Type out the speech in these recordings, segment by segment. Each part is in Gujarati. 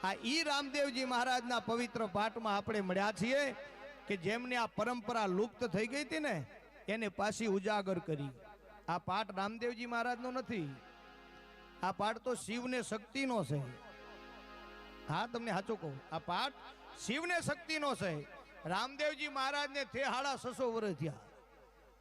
આ ઈ રામદેવજી મહારાજના પવિત્ર પાઠમાં આપણે મળ્યા છીએ કે જેમને આ પરંપરા લુપ્ત થઈ ગઈ હતી ને એને પાછી ઉજાગર કરી. આ પાઠ રામદેવજી મહારાજનો નથી, આ પાઠ તો શિવને શક્તિનો છે. હા, તમને સાચું કહું, આ પાઠ શિવને શક્તિનો છે. રામદેવજી મહારાજને તે 650 વર્ષ થયા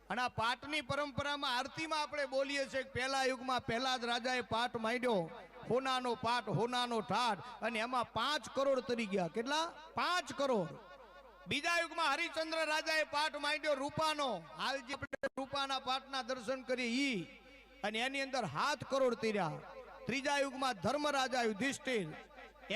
અને આ પાઠની પરંપરામાં આરતીમાં આપણે બોલીએ છીએ કે પહેલા યુગમાં પહેલા જ રાજાએ પાઠ માંડ્યો, હોનાનો પાઠ, હોનાનો ઠાઠ, અને એમાં 5 કરોડ તરી ગયા. કેટલા? 5 કરોડ. બીજા યુગમાં હરિશ્ચંદ્ર રાજાએ પાઠ માંડ્યો રૂપાનો, હાલ જે આપણે રૂપાના પાઠના દર્શન કરીએ ઈ, અને એની અંદર 7 કરોડ તર્યા. ત્રીજા યુગમાં ધર્મરાજા યુધિષ્ઠિર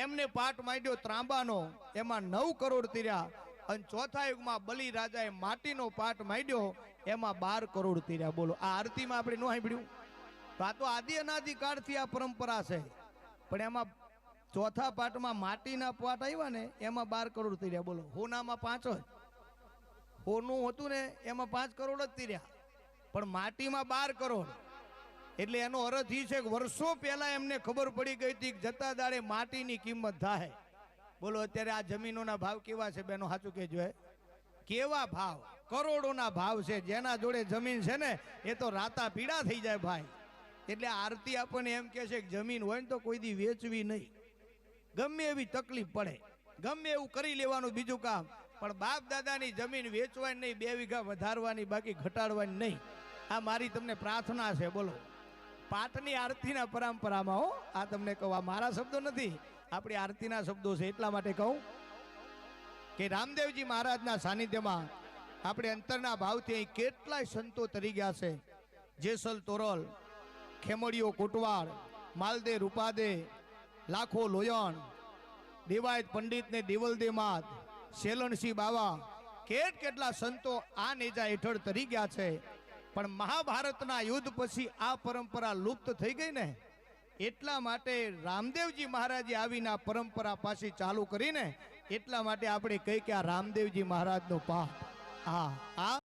એમને પાઠ માંડ્યો ત્રાંબાનો, એમાં 9 કરોડ તર્યા. અને ચોથા યુગમાં બલિ રાજાએ માટીનો પાઠ માંડ્યો, એમાં 12 કરોડ તર્યા. બોલો, આ આરતીમાં આપણે ન સાંભળ્યું? તો આ તો આદિ અનાદિ કાળથી આ પરંપરા છે. પણ એમાં ચોથા પાઠમાં માટીના પાઠ આવ્યા ને એમાં 12 કરોડ તર્યા. બોલો, હોનામાં 5 જ, હોનું હતું ને એમાં 5 કરોડ જ તર્યા, પણ માટીમાં 12 કરોડ. એટલે એનો અર્થ એ છે કે વર્ષો પહેલા એમને ખબર પડી ગઈ હતી કે જતા દાડે માટીની કિંમત થાય. બોલો, અત્યારે આ જમીનોના ભાવ કેવા છે બેનો? સાચું કહેજો, કેવા ભાવ, કરોડોના ભાવ છે. જેના જોડે જમીન છે ને એ તો રાતા પીડા થઈ જાય ભાઈ. એટલે આરતી આપણને એમ કહે છે કે જમીન હોય ને તો કોઈ દી વેચવી નહીં, ગમે એવી તકલીફ પડે, ગમે એવું કરી લેવાનું બીજું કામ, પણ બાપ દાદાની જમીન વેચવાની નહીં, 2 વીઘા વધારવાની, બાકી ઘટાડવાની નહીં. આ મારી તમને પ્રાર્થના છે. બોલો, પાઠની આરતીના પરંપરામાં હો, આ તમને કહું, આ મારા શબ્દો નથી, આપણી આરતીના શબ્દો છે. એટલા માટે કહું કે રામદેવજી મહારાજના સાનિધ્યમાં આપણે અંતરના ભાવથી અહીં કેટલાય સંતો તરી ગયા છે. જેસલ તોરલ, ખેમડીઓ કોટવાડ, માલદે રૂપાદે, લાખો લોયણ, દેવાયત પંડિત ને દેવલદે માત, શેલણસિંહ બાવા, કેટલા સંતો આ નેજા હેઠળ તરી ગયા છે. પણ મહાભારતના યુદ્ધ પછી આ પરંપરા લુપ્ત થઈ ગઈ ને, એટલા માટે રામદેવજી મહારાજે આવીને આ પરંપરા પાછી ચાલુ કરીને, એટલા માટે આપણે કહી કે આ રામદેવજી મહારાજનો પાઠ. હા, આ